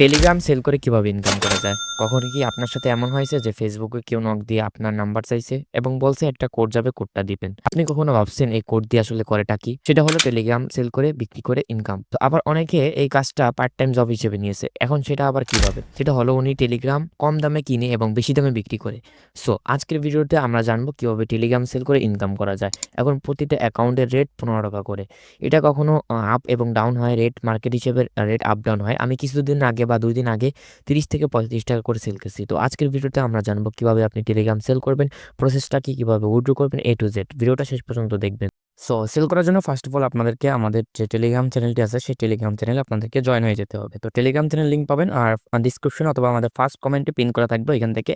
Telegram sell করে কিভাবে income করা যায়? কখনো কি আপনার সাথে এমন হয়েছে যে ফেসবুকে কেউ নক দিয়ে আপনার নাম্বার চাইছে এবং বলছে একটা কোড যাবে, কোডটা দিবেন। আপনি কখনো ভাবছেন এই কোড দিয়ে আসলে করেটা কি? সেটা হলো টেলিগ্রাম সেল করে বিক্রি করে ইনকাম। তো আবার অনেকে এই কাজটা পার্ট টাইম জব হিসেবে নিয়েছে। এখন সেটা আবার কিভাবে? সেটা হলো উনি টেলিগ্রাম কম দামে কিনে এবং বেশি দামে বিক্রি করে। সো আজকের ভিডিওতে আমরা জানবো কিভাবে টেলিগ্রাম সেল করে ইনকাম করা যায়। এখন প্রতিটা অ্যাকাউন্টের রেট ৳15 করে। এটা কখনো আপ এবং ডাউন হয়, রেট মার্কেট হিসেবে রেট আপ ডাউন হয়। আমি কিছুদিন আগে বা ২ দিন আগে ৳৩০ থেকে ৳৩৫ করে সেল করছি। তো আজকের ভিডিওতে আমরা জানবো কিভাবে আপনি টেলিগ্রাম সেল করবেন, প্রসেসটা কি, কিভাবে উইথড্র করবেন A to Z। ভিডিওটা শেষ পর্যন্ত দেখবেন। সো সেল করার জন্য ফার্স্ট অফ অল আপনাদেরকে আমাদের যে টেলিগ্রাম চ্যানেলটি আছে সেই টেলিগ্রাম চ্যানেলে আপনাদেরকে জয়েন হয়ে যেতে হবে। তো টেলিগ্রাম চ্যানেল লিঙ্ক পাবেন আর ডিসক্রিপশন অথবা আমাদের ফার্স্ট কমেন্টে পিন করা থাকবে। এখান থেকে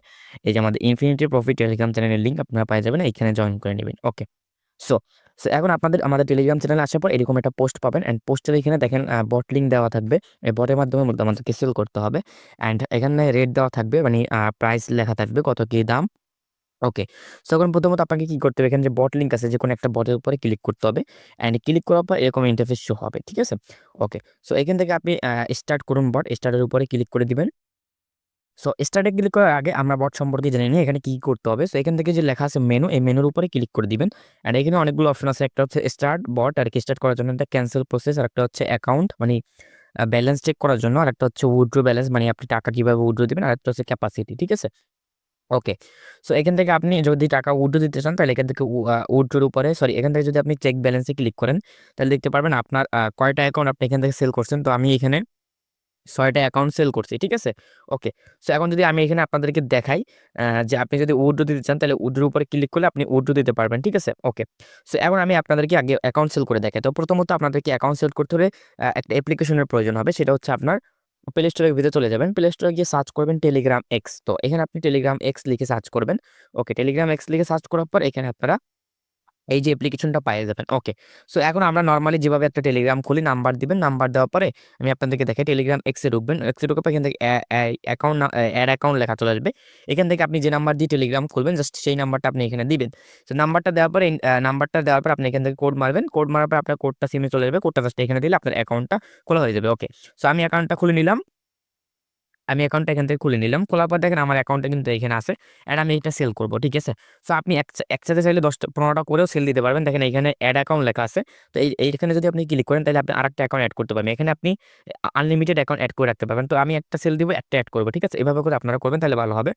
এই যে আমাদের ইনফিনিটি প্রফিট টেলিগ্রাম চ্যানেলের লিঙ্ক আপনারা পেয়ে যাবেন। এইখানে জয়েন করে নিবেন। ওকে। সো সো এখন আমাদের টেলিগ্রাম চ্যানেলে আসার পর এরকম একটা পোস্ট পাবেন অ্যান্ড পোস্টের এখানে দেখেন বট লিঙ্ক দেওয়া থাকবে। এই বটের মাধ্যমে মূলত আমাদেরকে সেল করতে হবে অ্যান্ড এখানে রেট দেওয়া থাকবে মানে প্রাইস লেখা থাকবে কত কি দাম। ওকে। সো এখন প্রথমত আপনাকে কি করতে হবে এখানে যে বট লিঙ্ক আছে যেকোনো একটা বটের উপরে ক্লিক করতে হবে অ্যান্ড ক্লিক করার পর এরকম ইন্টারফেস শো হবে। ঠিক আছে? ওকে। সো এখান থেকে আপনি স্টার্ট করুন বট, স্টার্টের উপরে ক্লিক করে দিবেন। সো স্টার্টে ক্লিক করার আগে আমরা বট সম্পর্কে জেনে নিই এখানে কি করতে হবে। সো এখান থেকে যে লেখা আছে মেনু, এই মেনুর উপরে ক্লিক করে দিবেন। অ্যান্ড এখানে অনেকগুলো অপশন আছে। একটা হচ্ছে স্টার্ট বট আরকি স্টার্ট করার জন্য, একটা ক্যানসেল প্রসেস, আরেকটা হচ্ছে অ্যাকাউন্ট মানে ব্যালেন্স চেক করার জন্য, আরেকটা হচ্ছে উইথড্র ব্যালেন্স মানে আপনি টাকা কিভাবে উইথড্র দিবেন, আরেকটা হচ্ছে ক্যাপাসিটি। ঠিক আছে? ওকে। সো এখান থেকে আপনি যদি টাকা উইথড্র দিতে চান তাহলে এখান থেকে উইথড্রোর উপরে এখান থেকে যদি আপনি চেক ব্যালেন্স এ ক্লিক করেন তাহলে দেখতে পারবেন আপনার কয়টা অ্যাকাউন্ট আপনি এখান থেকে সেল করছেন। তো আমি এখানে ৬ টা অ্যাকাউন্ট সেল করছি। ঠিক আছে? ওকে। সো এখন যদি আমি এখানে আপনাদেরকে দেখাই যে আপনি যদি উইথড্র দিতে চান তাহলে উইথড্রোর উপরে ক্লিক করলে আপনি উইথড্র দিতে পারবেন। ঠিক আছে? ওকে। সো এখন আমি আপনাদেরকে আগে অ্যাকাউন্ট সেল করে দেখাই। তো প্রথমত আপনাদেরকে অ্যাকাউন্ট সেল করতে হলে একটা অ্যাপ্লিকেশনের প্রয়োজন হবে। সেটা হচ্ছে আপনার প্লে স্টোরের ভিতরে চলে যাবেন। প্লে স্টোরে গিয়ে সার্চ করবেন টেলিগ্রাম এক্স। তো এখানে আপনি টেলিগ্রাম এক্স লিখে সার্চ করবেন। ওকে। টেলিগ্রাম এক্স লিখে সার্চ করার পর এখানে আপনারা এই যে অ্যাপ্লিকেশনটা পাইয়ে যাবেন। ওকে। সো এখন আমরা নরমালি যেভাবে একটা টেলিগ্রাম খুলি, নাম্বার দিবেন। নাম্বার দেওয়ার পরে আমি আপনাদেরকে দেখাই টেলিগ্রাম এক্স এ ঢুকবেন। এক্স এ ঢোকার পর এখান থেকে অ্যাকাউন্ট এড অ্যাকাউন্ট লেখা চলে আসবে। এখান থেকে আপনি যে নাম্বার দিয়ে টেলিগ্রাম খুলবেন জাস্ট সেই নাম্বারটা আপনি এখানে দিবেন। সো নাম্বারটা দেওয়ার পরে নাম্বারটা দেওয়ার পর আপনি এখান থেকে কোড মারবেন। কোড মারার পর আপনার কোডটা সিমে চলে যাবে। কোডটা জাস্ট এখানে দিলে আপনার অ্যাকাউন্টটা খোলা হয়ে যাবে। ওকে। সো আমি অ্যাকাউন্টটা খুলে নিলাম। আমি অ্যাকাউন্টটা এখান থেকে খুলে নিলাম। খোলার পর দেখেন আমার অ্যাকাউন্টটা কিন্তু এখানে আছে। অ্যান্ড আমি এটা সেল করব। ঠিক আছে? সো আপনি একসাথে চাইলে ১০ টা ১৫ টা করেও সেল দিতে পারবেন। দেখেন এখানে এড অ্যাকাউন্ট লেখা আছে। তো এইখানে যদি আপনি ক্লিক করেন তাহলে আপনি আরেকটা অ্যাকাউন্ট এড করতে পারবেন। এখানে আপনি আনলিমিটেড অ্যাকাউন্ট এড করে রাখতে পারবেন। তো আমি একটা সেল দিব, একটা এড করব। ঠিক আছে? এভাবে করে আপনারা করবেন তাহলে ভালো হবে।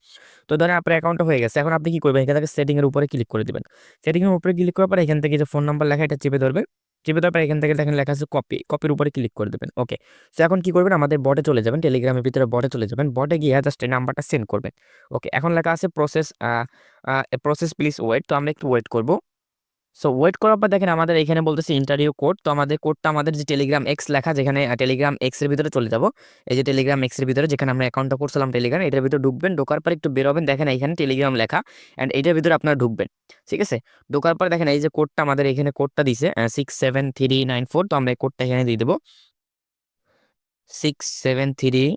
তো ধরেন আপনার অ্যাকাউন্টটা হয়ে গেছে। এখন আপনি কি করবেন? এখান থেকে সেটিং এর উপরে ক্লিক করে দিবেন। সেটিং এর উপরে ক্লিক করার পর এখান থেকে যে ফোন নাম্বার লেখা এটা চেপে ধরবেন। চেপে দেওয়ার পর এখান থেকে দেখেন লেখা আছে কপি। কপির উপরে ক্লিক করে দিবেন। ওকে। সো এখন কি করবেন? আমাদের বটে চলে যাবেন। টেলিগ্রামের ভিতরে বটে চলে যাবেন। বটে গিয়ে জাস্ট এই নাম্বারটা সেন্ড করবেন। ওকে। এখন লেখা আছে প্রসেস প্রসেস প্লিজ ওয়েট। তো আমরা একটু ওয়েট করব। সো ওয়েট করার পর দেখেন আমাদের এখানে বলতেছে ইন্টারভিউ কোড। তো আমাদের কোডটা আমাদের যে টেলিগ্রাম এক্স লেখা যেখানে টেলিগ্রাম এক্স এর ভিতরে চলে যাব। এই যে টেলিগ্রাম এক্স এর ভিতরে যেখানে আমরা অ্যাকাউন্টটা করছিলাম টেলিগ্রাম এটার ভিতরে ঢুকবেন। ঢোকার পর একটু বের হবেন। দেখেন এখানে টেলিগ্রাম লেখা অ্যান্ড এইটার ভিতরে আপনারা ঢুকবেন। ঠিক আছে? ঢোকার পর দেখেন এই যে কোডটা আমাদের এখানে কোডটা দিছে 67394। তো আমরা এই কোডটা এখানে দিয়ে দেব। 67394।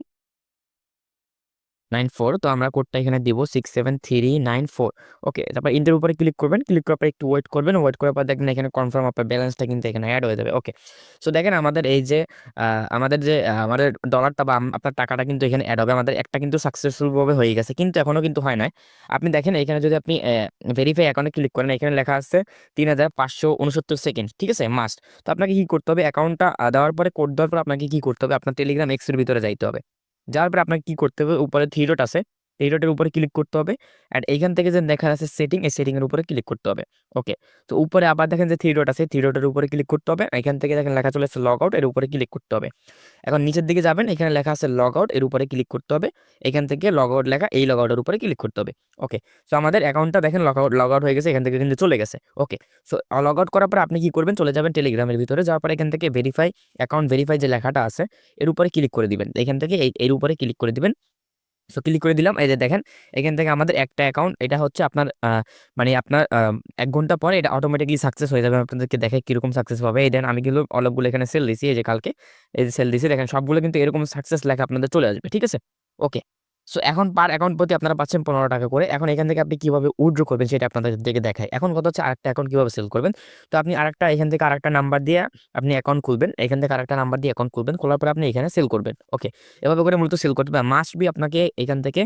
তো আমরা কোডটা এখানে দিব 67394। ওকে। তারপর এন্টার উপরে ক্লিক করবেন। ক্লিক করার পর একটু ওয়েট করবেন। ওয়েট করার পর দেখবেন এখানে কনফার্ম আপনার ব্যালেন্সটা কিন্তু এখানে এড হয়ে যাবে। ওকে। সো দেখেন আমাদের এই যে আমাদের ডলারটা বা আপনার টাকাটা কিন্তু এখানে এড হবে। আমাদের একটা কিন্তু সাকসেসফুল ভাবে হয়ে গেছে। কিন্তু এখনো কিন্তু হয় নাই। আপনি দেখেন এখানে যদি আপনি ভেরিফাই অ্যাকাউন্টে ক্লিক করেন এখানে লেখা আছে ৩৫৬৯ সেকেন্ড। ঠিক আছে? মাস্ট। তো আপনাকে কি করতে হবে? অ্যাকাউন্টটা দেওয়ার পরে কোড দেওয়ার পর আপনাকে কি করতে হবে? আপনার টেলিগ্রাম এক্স এর ভিতরে যাইতে হবে। যাওয়ার পরে আপনাকে কি করতে হবে? উপরে 3 ডট আছে। 3 ডটের উপরে ক্লিক করতে হবে। অ্যান্ড এইখান থেকে যে লেখা আছে সেটিং, এই সেটিং এর উপরে ক্লিক করতে হবে। ওকে। তো উপরে আবার দেখেন যে 3 ডট আছে। 3 ডটের উপরে ক্লিক করতে হবে। এখান থেকে দেখেন লেখা চলে আসছে লগ আউট, এর উপরে ক্লিক করতে হবে। এখন নিচের দিকে যাবেন, এখানে লেখা আছে লগ আউট, এর উপরে ক্লিক করতে হবে। এখান থেকে লগ আউট লেখা, এই লগ আউটের উপরে ক্লিক করতে হবে। ওকে। সো আমাদের অ্যাকাউন্টটা দেখেন লগ আউট হয়ে গেছে। এখান থেকে কিন্তু চলে গেছে। ওকে। সো লগ আউট করার পরে আপনি কি করবেন? চলে যাবেন টেলিগ্রামের ভিতরে। যাওয়ার পরে এখান থেকে ভেরিফাই অ্যাকাউন্ট ভেরিফাই যে লেখাটা আছে এর উপরে ক্লিক করে দিবেন। এখান থেকে এর উপরে ক্লিক করে দিবেন। সো ক্লিক করে দিলাম। এই যে দেখেন এখান থেকে আমাদের একটা অ্যাকাউন্ট এটা হচ্ছে আপনার মানে আপনার ১ ঘন্টা পরে এটা অটোমেটিক্যালি সাকসেস হয়ে যাবে। আপনাদেরকে দেখাই কিরকম সাকসেস পাবে। এই দেন আমি কিন্তু অনেকগুলো এখানে সেল দিছি। এই যে কালকে এই যে সেল দিছি দেখেন সবগুলো কিন্তু এরকম সাকসেস লেখা আপনাদের চলে আসবে। ঠিক আছে? ওকে। সো এখন পার অ্যাকাউন্ট প্রতি আপনারা পাচ্ছেন 15 টাকা করে। এখন এখান থেকে আপনি কিভাবে উইথড্র করবেন সেটা আপনাদেরকে দেখাই। এখন কথা হচ্ছে আরেকটা অ্যাকাউন্ট কিভাবে সেল করবেন। তো আপনি আরেকটা এখান থেকে আরেকটা নাম্বার দিয়ে আপনি অ্যাকাউন্ট খুলবেন। এখান থেকে আরেকটা নাম্বার দিয়ে অ্যাকাউন্ট খুলবেন। খোলার পরে আপনি এখানে সেল করবেন। ওকে। এভাবে করে মূলত সেল করতে হবে। মাস্ট বি আপনাকে এখান থেকে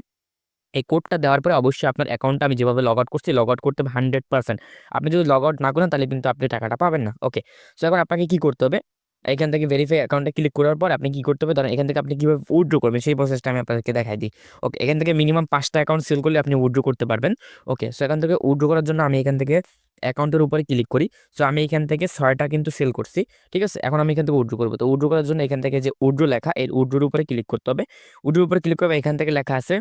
এই কোডটা দেওয়ার পরে অবশ্যই আপনার অ্যাকাউন্টটা আমি যেভাবে লগ আউট করছি, লগ আউট করতে হবে 100%। আপনি যদি লগ আউট না করেন তাহলে কিন্তু আপনি টাকাটা পাবেন না। ওকে। সো এখন আপনাকে কি করতে হবে? এখান থেকে ভেরিফাই অ্যাকাউন্টে ক্লিক করার পর আপনি কি করতে হবে? ধরেন এখান থেকে আপনি কিভাবে উইথড্র করবেন সেই প্রসেসটা আমি আপনাদেরকে দেখাই দিই। ওকে। এখান থেকে মিনিমাম ৫ টা অ্যাকাউন্ট সেল করলে আপনি উইথড্র করতে পারবেন। ওকে। সো এখান থেকে উইথড্র করার জন্য আমি এখান থেকে অ্যাকাউন্টের উপরে ক্লিক করি। সো আমি এখান থেকে ৬ টা কিন্তু সেল করছি। ঠিক আছে? এখন আমি এখান থেকে উইথড্র করব। তো উইথড্র করার জন্য এখান থেকে যে উইথড্র লেখা, এই উইথড্রর উপরে ক্লিক করতে হবে। উইথড্রর উপরে ক্লিক করবে এখান থেকে লেখা আছে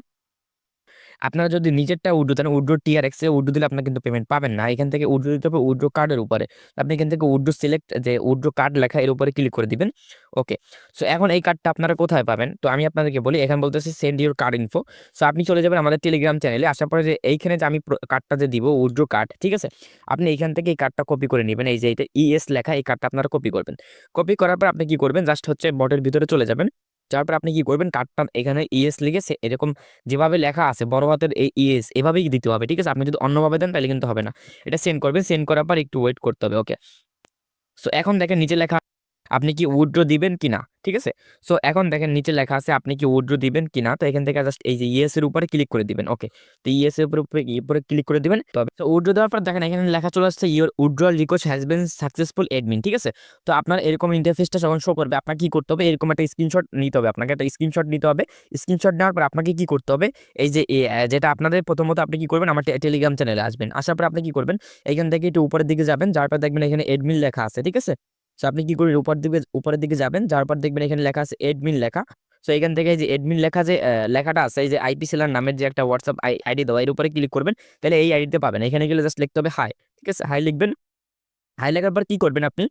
আপনারা যদি নিজেরটা উইথড্র দেন, উইথড্র টিআরএক্স এ উইথড্র দিলে আপনারা কিন্তু পেমেন্ট পাবেন না। এখান থেকে উইথড্র দিতে হবে উইথড্র কার্ডের উপরে। আপনি এখান থেকে উইথড্র সিলেক্ট যে উইথড্র কার্ড লেখা এর উপরে ক্লিক করে দিবেন। ওকে। সো এখন এই কার্ডটা আপনারা কোথায় পাবেন? তো আমি আপনাদেরকে বলি এখানে বলতেছে send your card info. So আপনি চলে যাবেন আমাদের টেলিগ্রাম চ্যানেলে। আসার পরে যে এইখানে যে আমি কার্ডটা যে দিব উইথড্র কার্ড, ঠিক আছে? আপনি এইখান থেকে এই কার্ডটা কপি করে নিবেন। এই যে এইটা ইএস লেখা এই কার্ডটা আপনারা কপি করবেন। কপি করার পর আপনি কি করবেন? জাস্ট হচ্ছে বটের ভিতরে চলে যাবেন। যাওয়ার পর আপনি কি করবেন? কার্ডটা এখানে ইএস লিখে এরকম যেভাবে লেখা আছে বড় হাতের এই ইএস এভাবেই দিতে হবে। ঠিক আছে? আপনি যদি অন্যভাবে দেন তাহলে কিন্তু হবে না। এটা সেন্ড করবেন। সেন্ড করার পর একটু ওয়েট করতে হবে। ওকে। সো এখন দেখেন নিচে লেখা আপনি কি উইথড্র দিবেন কিনা? ঠিক আছে? সো এখন দেখেন নিচে লেখা আছে আপনি কি উইথড্র দিবেন কিনা? তো এখান থেকে জাস্ট এই যে ইয়েস এর উপরে ক্লিক করে দিবেন। ওকে। তো ইয়েস এর উপরে ক্লিক করে দিবেন। তবে তো উইথড্র দেওয়ার পর দেখেন এখানে লেখা চলে আসছে your withdrawal request has been successful admin. ঠিক আছে? তো আপনার এরকম ইন্টারফেসটা যখন শো করবে আপনার কি করতে হবে? এরকম একটা স্ক্রিনশট নিতে হবে। আপনাকে একটা স্ক্রিনশট নিতে হবে। স্ক্রিনশট নেওয়ার পর আপনাকে কি করতে হবে? এই যে যেটা আপনাদের প্রথমত আপনি কি করবেন? আমার টেলিগ্রাম চ্যানেলে আসবেন। আসার পর আপনি কি করবেন? এখান থেকে একটু উপরের দিকে যাবেন। যাওয়ার পর দেখবেন এখানে অ্যাডমিন লেখা আছে। ঠিক আছে? সো আপনি কি করবেন উপরের দিকে যাবেন। যাওয়ার পর দেখবেন এখানে লেখা আছে অ্যাডমিন লেখা। সো এখান থেকে এই যে অ্যাডমিন লেখা যে লেখাটা আছে এই যে আইপি সেলার নামের যে একটা WhatsApp আইডি দেওয়া এর উপরে ক্লিক করবেন। তাহলে এই আইডিতে পাবেন। এখানে গেলে জাস্ট লিখতে হবে হাই। ঠিক আছে? হাই লিখবেন। হাই লেখার পর কি করবেন আপনি?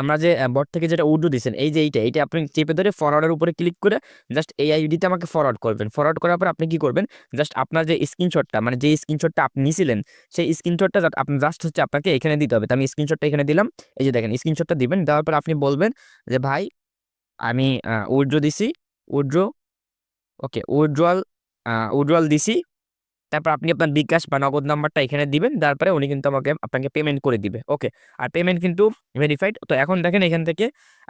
আমরা যে বট থেকে যেটা উইথড্র দিছেন এই যে এইটা আপনি চেপে ধরে ফরওয়ার্ড এর উপরে ক্লিক করে জাস্ট এই আইডিতে আমাকে ফরওয়ার্ড করবেন। ফরওয়ার্ড করার পর আপনি কি করবেন? জাস্ট আপনার যে স্ক্রিনশটটা মানে যে স্ক্রিনশটটা আপনি নিছিলেন সেই স্ক্রিনশটটা আপনি জাস্ট হচ্ছে আপনাকে এখানে দিতে হবে। তো আমি স্ক্রিনশটটা এখানে দিলাম। এই যে দেখেন স্ক্রিনশটটা দিবেন। দেওয়ার পর আপনি বলবেন যে ভাই আমি উইথড্র দিছি। উইথড্র ওকে উইথড্রয়াল দিছি। তারপর আপনি আপনার বিকাশ বা নগদ নাম্বারটা এখানে দিবেন। তারপরে উনি কিন্তু আপনাকে পেমেন্ট করে দিবে। ওকে। আর পেমেন্ট কিন্তু ভেরিফাইড। তো এখন দেখেন এখান থেকে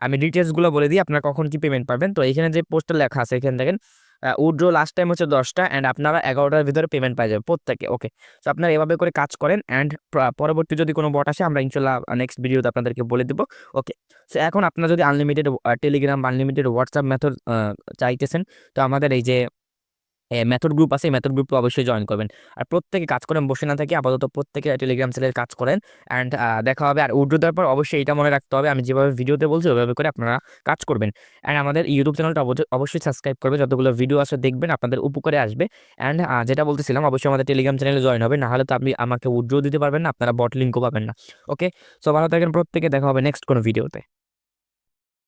আমি ডিটেইলস গুলো বলে দিই আপনারা কখন কি পেমেন্ট পাবেন। তো এখানে যে পোস্টে লেখা আছে এখানে দেখেন উইথড্র লাস্ট টাইম হচ্ছে ১০ টা অ্যান্ড আপনারা ১১ টার ভিতরে পেমেন্ট পাই যাবেন প্রত্যেকে। ওকে। সো আপনারা এভাবে করে কাজ করেন অ্যান্ড পরবর্তী যদি কোনো বট আসে আমরা ইনশাআল্লাহ নেক্সট ভিডিওতে আপনাদেরকে বলে দিব। ওকে। সো এখন আপনারা যদি unlimited Telegram, unlimited WhatsApp method চাইতেছেন তো আমাদের এই যে মেথড গ্রুপ আছে, এই মেথড গ্রুপে অবশ্যই জয়েন করবেন। আর প্রত্যেকে কাজ করেন বসে না থেকে আপাতত প্রত্যেকে টেলিগ্রাম চ্যানেলে কাজ করেন অ্যান্ড দেখা হবে। আর উইথড্র দেওয়ার পর অবশ্যই এটা মনে রাখতে হবে আমি যেভাবে ভিডিওতে বলছি ওইভাবে করে আপনারা কাজ করবেন। অ্যান্ড আমাদের ইউটিউব চ্যানেলটা অবশ্যই সাবস্ক্রাইব করবে। যতগুলো ভিডিও আছে দেখবেন আপনাদের উপকারে আসবে। অ্যান্ড যেটা বলতেছিলাম অবশ্যই আমাদের টেলিগ্রাম চ্যানেলে জয়েন হবে। না হলে তো আপনি আমাকে উইথড্র দিতে পারবেন না, আপনারা বট লিঙ্কও পাবেন না। ওকে। সো ভালো থাকেন প্রত্যেকে। দেখা হবে নেক্সট কোনো ভিডিওতে।